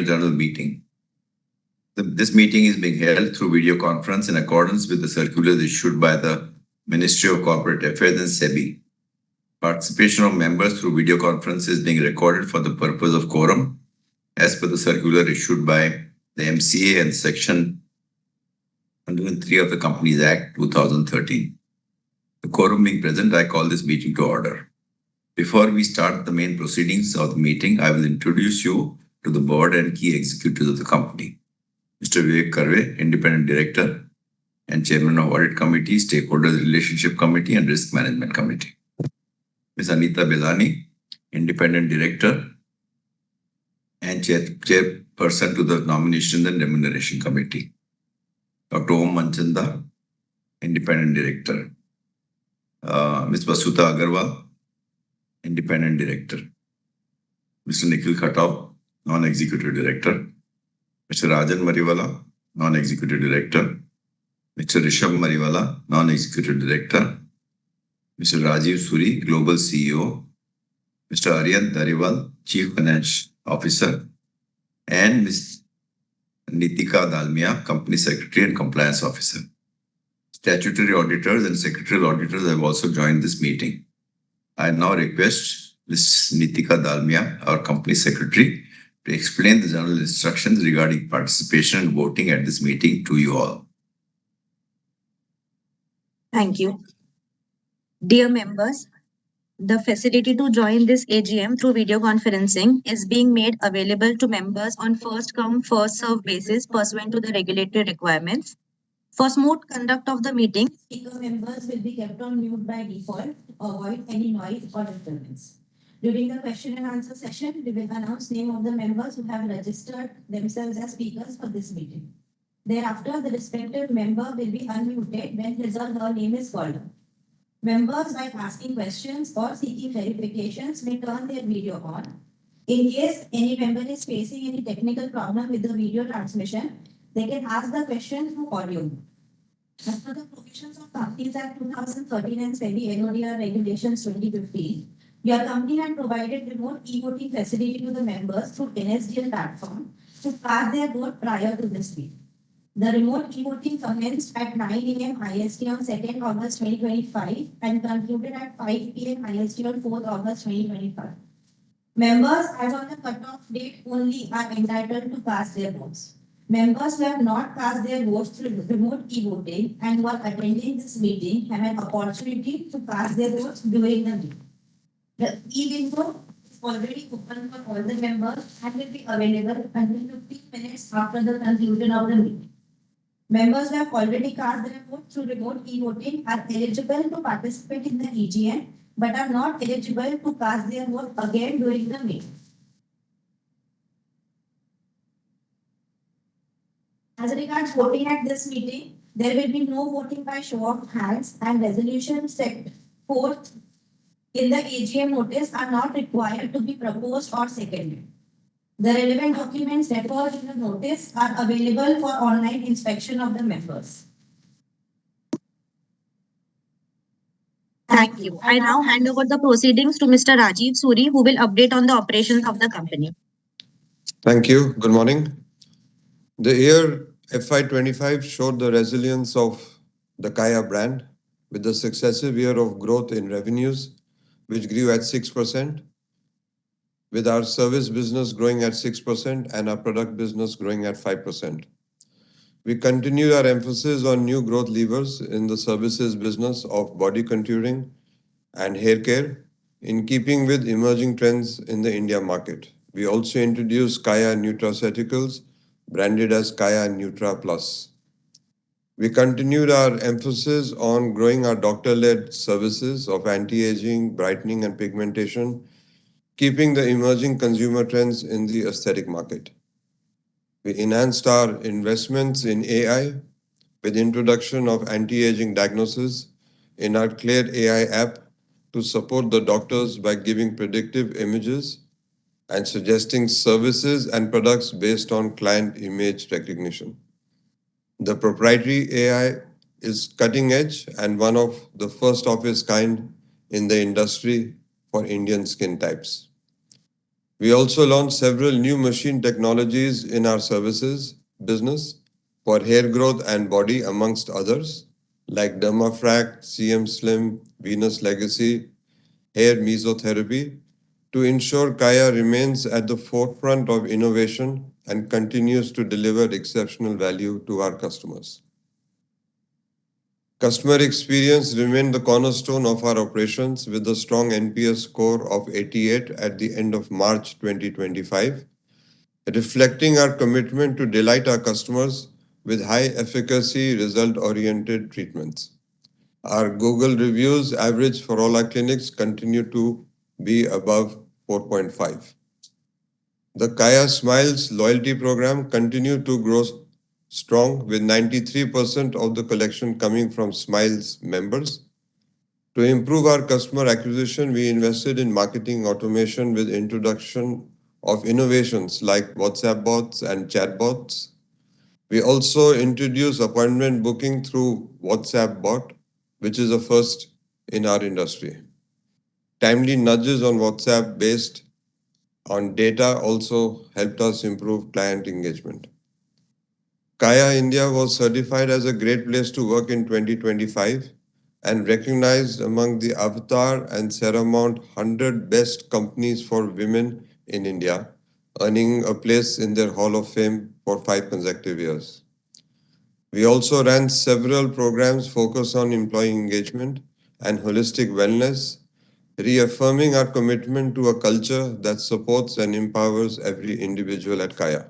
General Meeting. This meeting is being held through video conference in accordance with the circulars issued by the Ministry of Corporate Affairs and SEBI. Participation of members through video conference is being recorded for the purpose of quorum as per the circular issued by the MCA and Section 103 of the Companies Act 2013. The quorum being present, I call this meeting to order. Before we start the main proceedings of the meeting, I will introduce you to the board and key executives of the company. Mr. Vivek Karve, Independent Director and Chairman of Audit Committee, Stakeholders Relationship Committee and Risk Management Committee. Ms. Anita Belani, Independent Director and Chairperson to the Nomination and Remuneration Committee. Dr. Om Manchanda, Independent Director. Ms. Vasudha Agarwal, Independent Director. Mr. Nikhil Khatau, Non-Executive Director. Mr. Rajan Mariwala, Non-Executive Director. Mr. Rishabh Mariwala, Non-Executive Director. Mr. Rajiv Suri, Global CEO. Mr. Aryan Dariwal, Chief Finance Officer. And Ms. Nitika Dalmia, Company Secretary and Compliance Officer. Statutory auditors and secretarial auditors have also joined this meeting. I now request Ms. Nitika Dalmia, our Company Secretary, to explain the general instructions regarding participation and voting at this meeting to you all. Thank you. Dear members, the facility to join this AGM through video conferencing is being made available to members on first come, first served basis pursuant to the regulatory requirements. For smooth conduct of the meeting, speaker members will be kept on mute by default to avoid any noise or disturbance. During the question and answer session, we will announce name of the members who have registered themselves as speakers for this meeting. Thereafter, the respective member will be unmuted when his or her name is called. Members, by asking questions or seeking clarifications, may turn their video on. In case any member is facing any technical problem with the video transmission, they can ask the question through audio. As per the provisions of Companies Act 2013 and SEBI NODR Regulations 2015, your company had provided remote e-voting facility to the members through NSDL platform to cast their vote prior to this meeting. The remote e-voting commenced at 9 a.m. IST on 2nd August 2025 and concluded at 5 p.m. IST on 4th August 2025. Members, as on the cutoff date only, are entitled to cast their votes. Members who have not cast their votes through remote e-voting and who are attending this meeting have an opportunity to cast their votes during the meeting. The e-window is already open for all the members and will be available until 15 minutes after the conclusion of the meeting. Members who have already cast their vote through remote e-voting are eligible to participate in the AGM but are not eligible to cast their vote again during the meeting. As regards voting at this meeting, there will be no voting by show of hands and resolutions set forth in the AGM notice are not required to be proposed or seconded. The relevant documents referred in the notice are available for online inspection of the members. Thank you. I now hand over the proceedings to Mr. Rajiv Suri, who will update on the operations of the company. Thank you. Good morning. The year FY25 showed the resilience of the Kaya brand with the successive year of growth in revenues, which grew at 6%, with our service business growing at 6% and our product business growing at 5%. We continue our emphasis on new growth levers in the services business of body contouring and hair care in keeping with emerging trends in the India market. We also introduced Kaya Nutraceuticals, branded as Kaya Nutra Plus. We continued our emphasis on growing our doctor-led services of anti-aging, brightening and pigmentation, keeping the emerging consumer trends in the aesthetic market. We enhanced our investments in AI with introduction of anti-aging diagnosis in our Clear AI app to support the doctors by giving predictive images and suggesting services and products based on client image recognition. The proprietary AI is cutting edge and one of the first of its kind in the industry for Indian skin types. We also launched several new machine technologies in our services business for hair growth and body, amongst others, like Dermafrac, CM Slim, Venus Legacy, hair mesotherapy, to ensure Kaya remains at the forefront of innovation and continues to deliver exceptional value to our customers. Customer experience remained the cornerstone of our operations with a strong NPS score of 88 at the end of March 2025, reflecting our commitment to delight our customers with high efficacy, result oriented treatments. Our Google reviews average for all our clinics continue to be above 4.5. The Kaya Smiles loyalty program continued to grow strong with 93% of the collection coming from Smiles members. To improve our customer acquisition, we invested in marketing automation with introduction of innovations like WhatsApp bots and chatbots. We also introduced appointment booking through WhatsApp bot, which is a first in our industry. Timely nudges on WhatsApp based on data also helped us improve client engagement. Kaya India was certified as a great place to work in 2025 and recognized among the Avatar and Seramount 100 best companies for women in India, earning a place in their Hall of Fame for 5 consecutive years. We also ran several programs focused on employee engagement and holistic wellness, reaffirming our commitment to a culture that supports and empowers every individual at Kaya.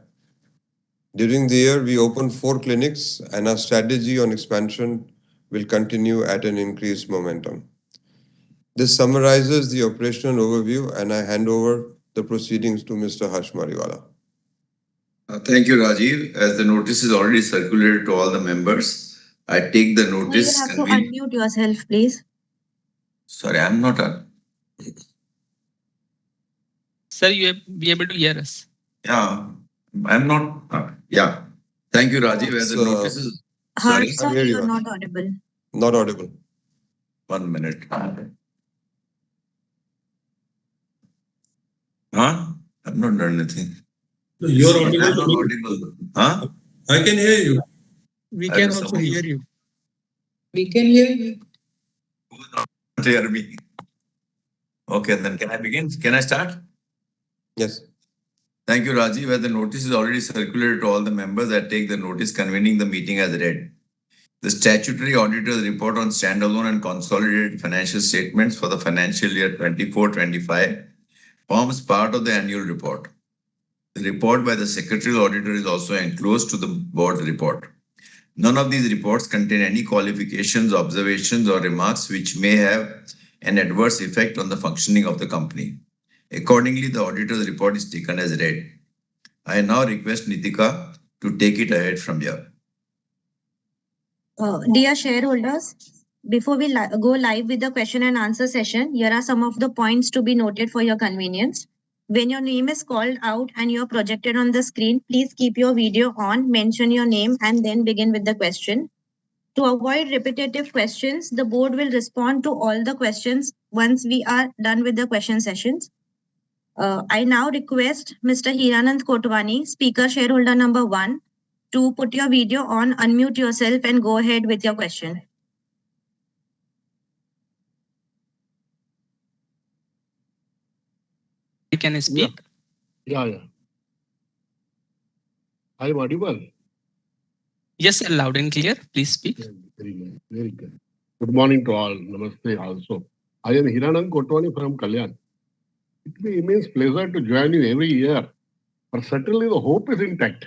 During the year, we opened 4 clinics, and our strategy on expansion will continue at an increased momentum. This summarizes the operational overview, and I hand over the proceedings to Mr. Harsh Mariwala. Thank you, Rajiv. As the notice is already circulated to all the members, I take the You notice. have to unmute yourself, please. Sorry, I'm not on. Sir, you will be able to hear us. Yeah, I'm not. Yeah. Thank you, Rajiv. As the notice is. Sorry. Harsh, sir, hear you, you're Harsh. not audible. Not audible. 1 minute. Huh? I've not done anything. You're I'm audible not to me. audible. Huh? I can hear you. We I can will also suppose- hear you. We can hear you. Who will not hear me? Okay, then can I begin? Can I start? Yes. Thank you, Rajiv. As the notice is already circulated to all the members, I take the notice convening the meeting as read. The statutory auditor's report on standalone and consolidated financial statements for the financial year 24-25 forms part of the annual report. The report by the secretarial auditor is also enclosed to the board's report. None of these reports contain any qualifications, observations, or remarks which may have an adverse effect on the functioning of the company. Accordingly, the auditor's report is taken as read. I now request Nitika to take it ahead from here. Dear shareholders, before we go live with the question and answer session, here are some of the points to be noted for your convenience. When your name is called out and you're projected on the screen, please keep your video on, mention your name, and then begin with the question. To avoid repetitive questions, the board will respond to all the questions once we are done with the question sessions. I now request Mr. Hiranand Kotwani, speaker shareholder number 1, to put your video on, unmute yourself, and go ahead with your question. You can speak. Yeah. I am audible. Yes, sir, loud and clear. Please speak. Very good. Very good. Good morning to all. Namaste also. I am Hiranand Kotwani from Kalyan. It will be immense pleasure to join you every year. But certainly the hope is intact.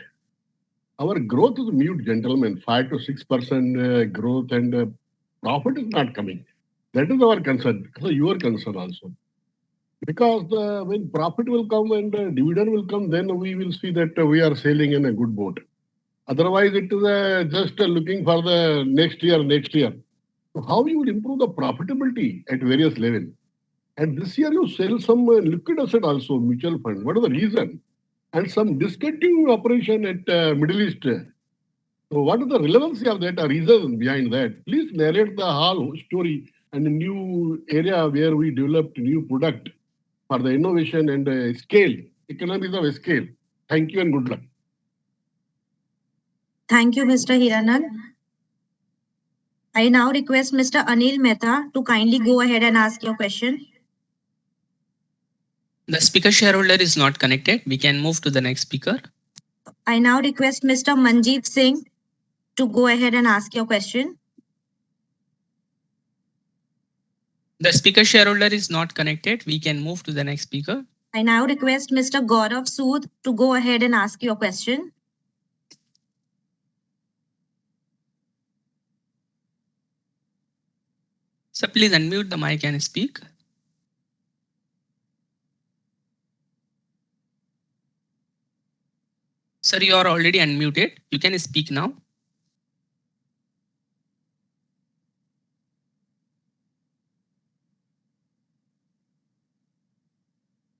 Our growth is mute, gentlemen. 5 to 6% growth and profit is not coming. That is our concern. So your concern also. Because when profit will come and dividend will come, then we will see that we are sailing in a good boat. Otherwise, it is just looking for the next year. So how you will improve the profitability at various levels? And this year you sell some liquid asset also, mutual fund. What is the reason? And some discontinued operation at Middle East. So what is the relevancy of that, reason behind that? Please narrate the whole story and a new area where we developed new product. for the innovation and scale, economies of scale. Thank you and good luck. Thank you, Mr. Hiranand. I now request Mr. Anil Mehta to kindly go ahead and ask your question. The speaker shareholder is not connected. We can move to the next speaker. I now request Mr. Manjeet Singh to go ahead and ask your question. The speaker shareholder is not connected. We can move to the next speaker. I now request Mr. Gaurav Sood to go ahead and ask your question. So please unmute the mic and speak. Sir, you are already unmuted. You can speak now.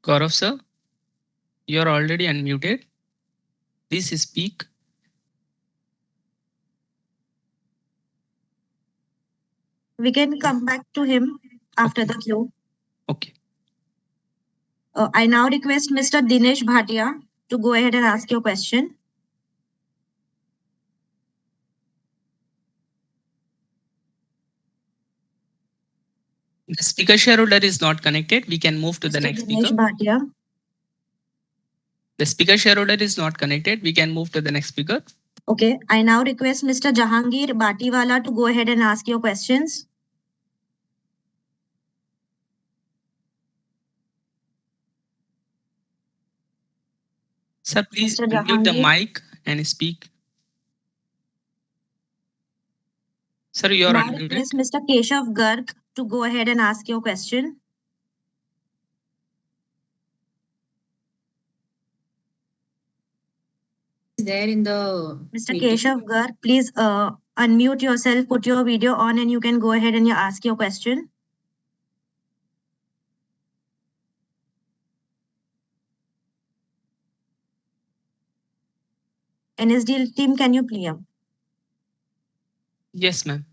Gaurav sir, you are already unmuted. Please speak. We can come back to him after the queue. Okay. I now request Mr. Dinesh Bhatia to go ahead and ask your question. The speaker shareholder is not connected. We can move to the Mr. next Dinesh speaker. Bhatia. The speaker shareholder is not connected. We can move to the next speaker. Okay, I now request Mr. Jahangir Batiwala to go ahead and ask your questions. Sir, please Mr. unmute the Jahangir. mic and speak. Sir, you are Now unmuted. request Mr. Keshav Garg to go ahead and ask your question. There in the Mr. meeting. Keshav Garg, please unmute yourself, put your video on, and you can go ahead and ask your question. NSDL team, can you please? Yes, ma'am.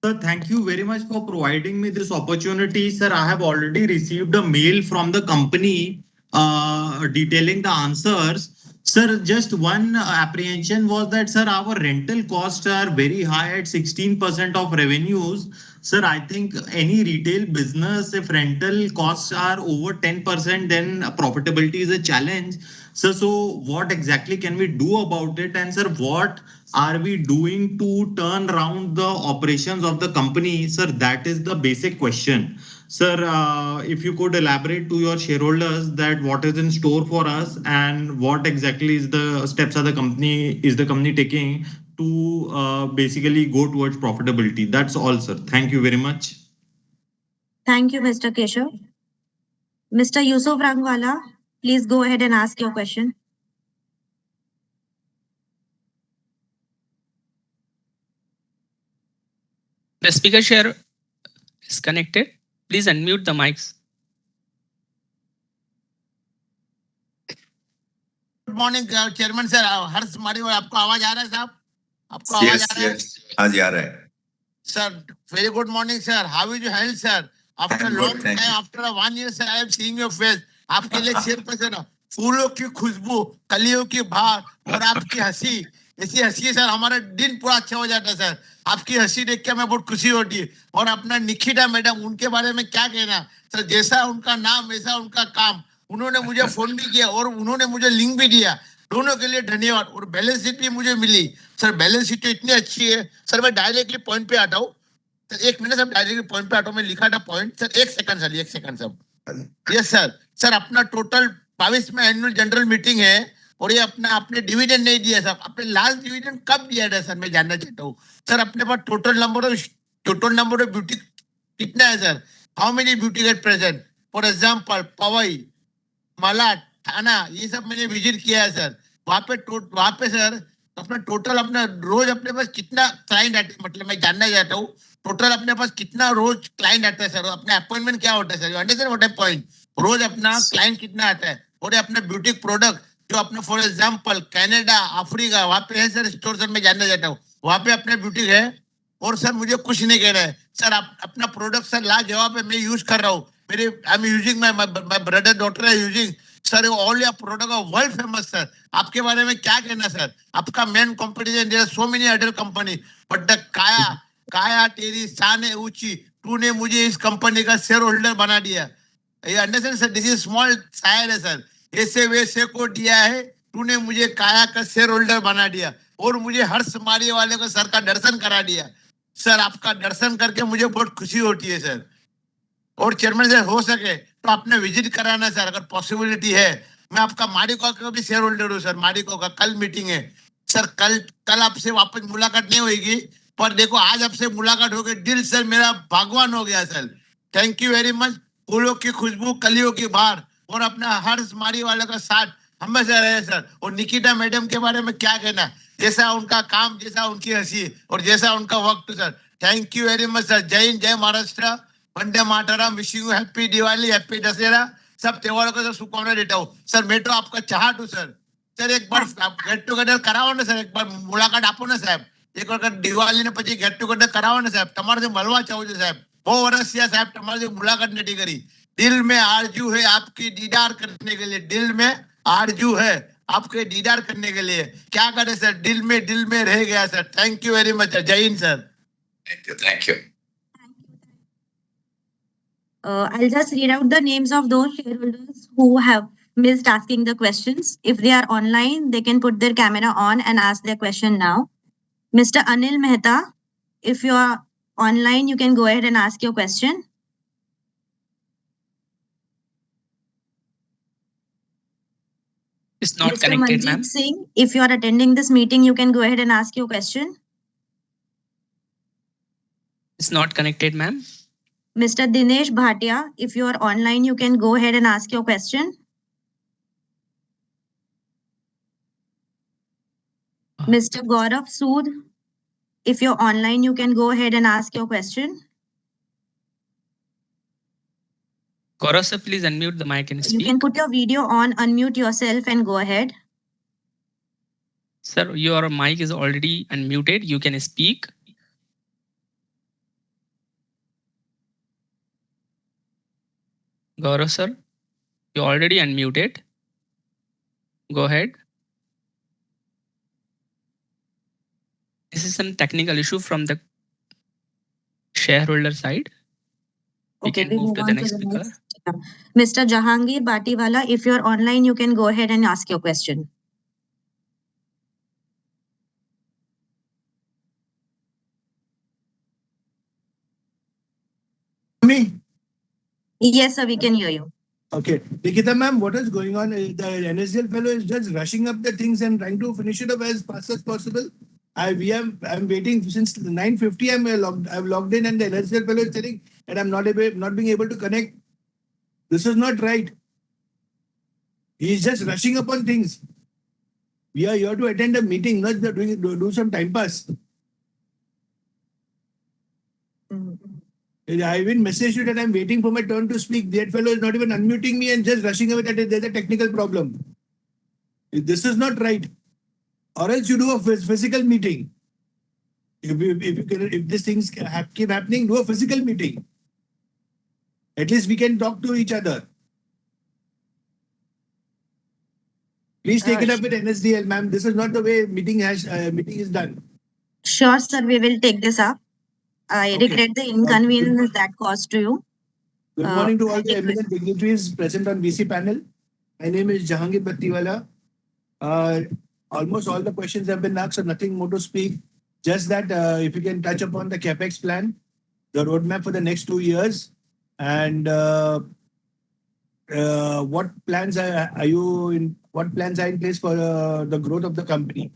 Sir, thank you very much for providing me this opportunity. Sir, I have already received a mail from the company detailing the answers. Sir, just one apprehension was that, sir, our rental costs are very high at 16% of revenues. Sir, I think any retail business, if rental costs are over 10%, then profitability is a challenge. Sir, so what exactly can we do about it? And sir, what are we doing to turn around the operations of the company? Sir, that is the basic question. Sir, if you could elaborate to your shareholders that what is in store for us and what exactly is the steps are the company taking to basically go towards profitability. That's all, sir. Thank you very much. Thank you, Mr. Keshav. Mr. Yusuf Rangwala, please go ahead and ask your question. The speaker share is connected. Please unmute the mics. Good morning chairman sir Harsh Mariwal आपको आवाज आ रहा है साहब आपको आवाज आ रहा है हाँ जी आ रहा है sir very good morning sir how is your health sir after long time after 1 year sir I am seeing your face आपके लिए चेयरपर्सन फूलों की खुशबू कलियों की बहार और आपकी हंसी ऐसी हंसी सर हमारा दिन पूरा अच्छा हो जाता है सर आपकी हंसी देख के हमें बहुत खुशी होती है और अपना निकिता मैडम उनके बारे में क्या कहना सर जैसा उनका नाम वैसा उनका काम उन्होंने मुझे फोन भी किया और उन्होंने मुझे लिंक भी दिया दोनों के लिए धन्यवाद और बैलेंस शीट भी मुझे मिली सर बैलेंस शीट तो इतनी अच्छी है सर मैं डायरेक्टली पॉइंट पे आता हूँ sir 1 minute sir directly point पे आता हूँ मैं लिखा था point sir 1 second sir 1 second sir yes sir sir अपना टोटल 22 में एनुअल जनरल मीटिंग है और ये अपना आपने डिविडेंड नहीं दिया सर अपने लास्ट डिविडेंड कब दिया था सर मैं जानना चाहता हूँ सर अपने पास टोटल नंबर ऑफ ब्यूटी कितना है sir how many duty get present for example Powai Malad थाना ये सब मैंने विजिट किया है सर वहाँ पे सर अपना टोटल अपना रोज अपने पास कितना क्लाइंट आते मतलब मैं जानना चाहता हूँ टोटल अपने पास कितना रोज क्लाइंट आता है सर अपने अपॉइंटमेंट क्या होता है sir understand what I point रोज अपना क्लाइंट कितना आता है और अपना ब्यूटी प्रोडक्ट जो अपना फॉर एग्जाम्पल कनाडा अफ्रीका वहाँ पे है सर स्टोर सर मैं जानना चाहता हूँ वहाँ पे अपने ब्यूटी है और सर मुझे कुछ नहीं कहना है सर, आप अपना प्रोडक्ट सर लाजवाब है, मैं यूज कर रहा हूँ, मेरे I am using my brother daughter है using sir, all your product are world famous sir. आपके बारे में क्या कहना सर? आपका main competition, there are so many other company, but the काया काया तेरी शान है ऊंची, तूने मुझे इस कंपनी का शेयर होल्डर बना दिया। ये understand sir, this is small शायर है सर, ऐसे वैसे को दिया है, तूने मुझे काया का शेयर होल्डर बना दिया और मुझे हर्ष मारिए वाले को सर का दर्शन करा दिया। सर आपका दर्शन करके मुझे बहुत खुशी होती है सर। और चेयरमैन सर हो सके तो आपने विजिट कराना सर, अगर पॉसिबिलिटी है। मैं आपका मारिको का भी शेयर होल्डर हूँ सर, मारिको का कल मीटिंग है सर, कल कल आपसे वापस मुलाकात नहीं होगी, पर देखो आज आपसे मुलाकात हो गई, दिल सर मेरा भगवान हो गया sir. Thank you very much. फूलों की खुशबू कलियों की बहार और अपना हर्ष मारी वाले का साथ हमेशा रहे सर। और निकिता मैडम के बारे में क्या कहना, जैसा उनका काम, जैसा उनकी हंसी और जैसा उनका वक्त sir. Thank you very much sir. जय हिंद, जय महाराष्ट्र, वंदे मातरम, wishing you happy Diwali, happy Dussehra, सब त्योहारों को शुभकामनाएं देता हूँ सर। मैं तो आपका चाहत हूँ सर। सर एक बार गेट टुगेदर कराओ ना सर, एक बार मुलाकात आपो ना साहब, એક વખત દિવાળી ને પછી ગેટ ટુગેધર કરાવો ને સાહેબ, તમારે મળવા ચાહું છું સાહેબ, બહુ વર્ષ થયા સાહેબ તમારી મુલાકાત નથી કરી। दिल में आरजू है आपकी दीदार करने के लिए, दिल में आरजू है आपके दीदार करने के लिए, क्या करे सर, दिल में रह गया sir. Thank you very much, जय Hind sir. Thank you. Thank you. I'll just read out the names of those shareholders who have missed asking the questions. If they are online, they can put their camera on and ask their question now. Mr. Anil Mehta, if you are online, you can go ahead and ask your question. It's not Mr. connected, ma'am. Manjeet Singh, if you are attending this meeting, you can go ahead and ask your question. It's not connected, ma'am. Mr. Dinesh Bhatia, if you are online, you can go ahead and ask your question. Mr. Gaurav Sood, if you're online, you can go ahead and ask your question. Gaurav sir, please unmute the mic and You speak. can put your video on, unmute yourself and go ahead. Sir, your mic is already unmuted. You can speak. Gaurav sir, you already unmuted. Go ahead. This is some technical issue from the shareholder side. We Okay, can we move move to the on next to the speaker. next. Mr. Jahangir Batiwala, if you're online, you can go ahead and ask your question. Me? Yes, sir, we can hear you. Okay. Nikita ma'am, what is going on? The NSDL fellow is just rushing up the things and trying to finish it up as fast as possible. I'm waiting since 9:50. I've logged in and the NSDL fellow is telling that I'm not being able to connect. This is not right. He's just rushing up on things. We are here to attend a meeting, not do some time pass. I even messaged you that I'm waiting for my turn to speak. That fellow is not even unmuting me and just rushing away that there's a technical problem. This is not right. Or else you do a physical meeting. If these things keep happening, do a physical meeting. At least we can talk to each other. Please take it up with NSDL, ma'am. This is not the way meeting is done. Sure, sir, we will take this up. I regret the inconvenience that caused to you. Good morning to all the eminent dignitaries present on VC panel. My name is Jahangir Battiwala. Almost all the questions have been asked, so nothing more to speak. Just that if you can touch upon the capex plan, the roadmap for the next 2 years, and what plans are in place for the growth of the company.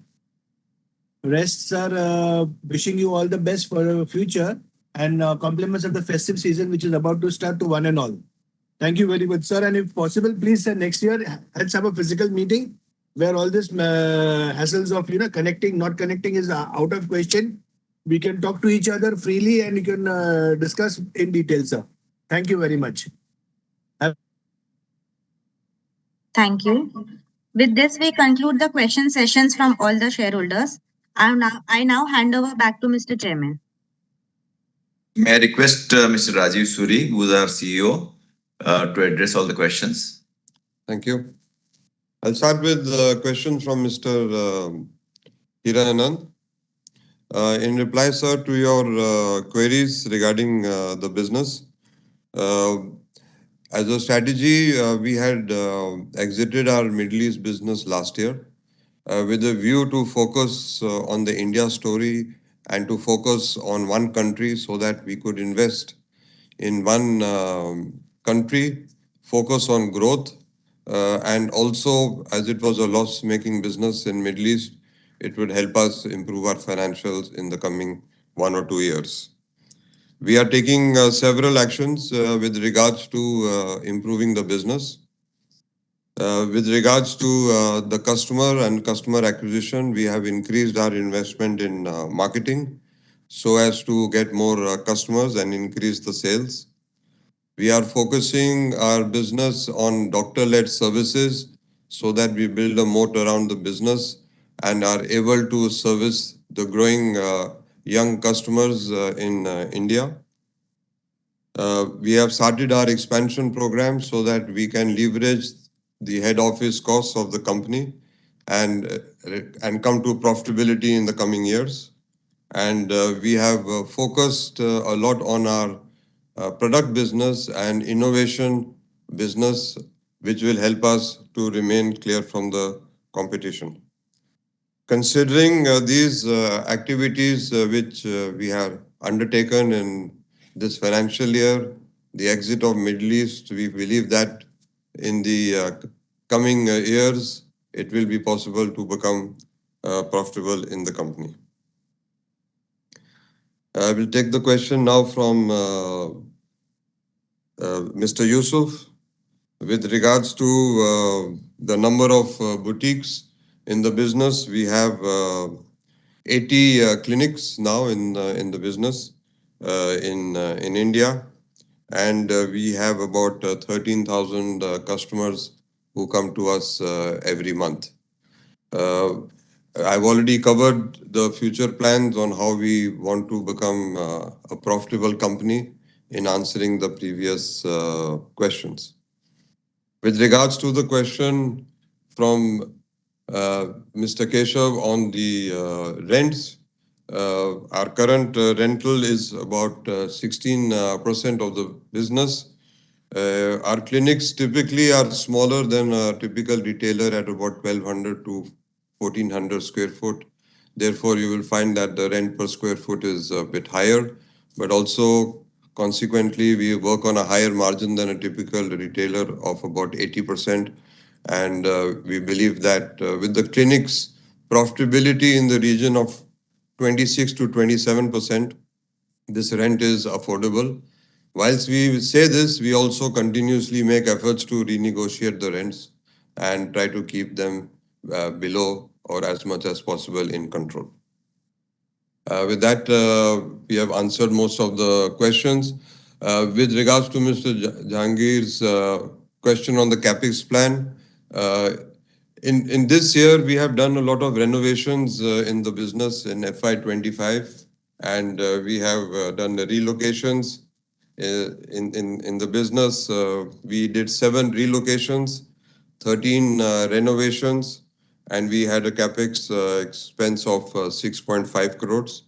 Rest, sir, wishing you all the best for the future and compliments of the festive season, which is about to start to one and all. Thank you very much, sir. And if possible, please, sir, next year, let's have a physical meeting where all this hassles of connecting, not connecting is out of question. We can talk to each other freely and you can discuss in detail, sir. Thank you very much. Thank you. With this, we conclude the question sessions from all the shareholders. I now hand over back to Mr. Chairman. May I request Mr. Rajiv Suri, who is our CEO, to address all the questions? Thank you. I'll start with a question from Mr. Hiranand. In reply, sir, to your queries regarding the business, as a strategy, we had exited our Middle East business last year with a view to focus on the India story and to focus on one country so that we could invest in one country, focus on growth, and also, as it was a loss-making business in Middle East, it would help us improve our financials in the coming 1 or 2 years. We are taking several actions with regards to improving the business. With regards to the customer and customer acquisition, we have increased our investment in marketing so as to get more customers and increase the sales. We are focusing our business on doctor-led services so that we build a moat around the business and are able to service the growing young customers in India. We have started our expansion program so that we can leverage the head office costs of the company and come to profitability in the coming years. And we have focused a lot on our product business and innovation business, which will help us to remain clear from the competition. Considering these activities which we have undertaken in this financial year, the exit of Middle East, we believe that in the coming years, it will be possible to become profitable in the company. I will take the question now from Mr. Yusuf. With regards to the number of boutiques in the business, we have 80 clinics now in the business in India, and we have about 13,000 customers who come to us every month. I've already covered the future plans on how we want to become a profitable company in answering the previous questions. With regards to the question from Mr. Keshav on the rents, our current rental is about 16% of the business. Our clinics typically are smaller than a typical retailer at about 1,200 to 1,400 square foot. Therefore, you will find that the rent per square foot is a bit higher, but also consequently, we work on a higher margin than a typical retailer of about 80%. And we believe that with the clinics profitability in the region of 26 to 27%, this rent is affordable. Whilst we say this, we also continuously make efforts to renegotiate the rents and try to keep them below or as much as possible in control. With that, we have answered most of the questions. With regards to Mr. Jahangir's question on the CapEx plan, in this year, we have done a lot of renovations in the business in FY25, and we have done the relocations in the business. We did 7 relocations, 13 renovations, and we had a CapEx expense of 6.5 crores.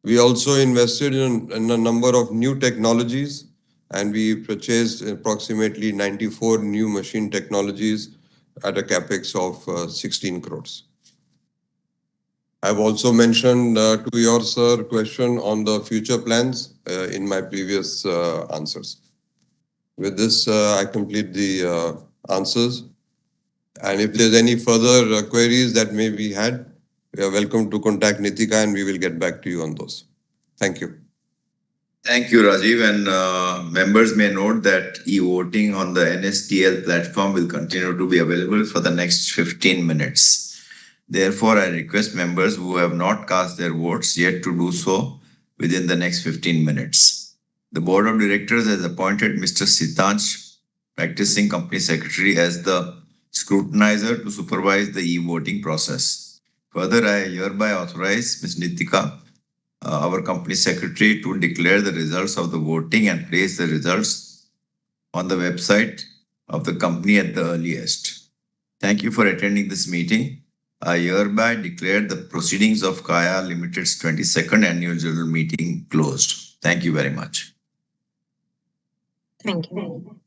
We also invested in a number of new technologies, and we purchased approximately 94 new machine technologies at a CapEx of 16 crores. I've also mentioned to your, sir, question on the future plans in my previous answers. With this, I complete the answers. And if there's any further queries that may be had, we are welcome to contact Nitika and we will get back to you on those. Thank you. Thank you, Rajiv. And members may note that e-voting on the NSDL platform will continue to be available for the next 15 minutes. Therefore, I request members who have not cast their votes yet to do so within the next 15 minutes. The Board of Directors has appointed Mr. Sitanch, practicing Company Secretary, as the scrutinizer to supervise the e-voting process. Further, I hereby authorize Ms. Nitika our company secretary to declare the results of the voting and place the results on the website of the company at the earliest. Thank you for attending this meeting. I hereby declare the proceedings of Kaya Limited's 22nd Annual General Meeting closed. Thank you very much. Thank you.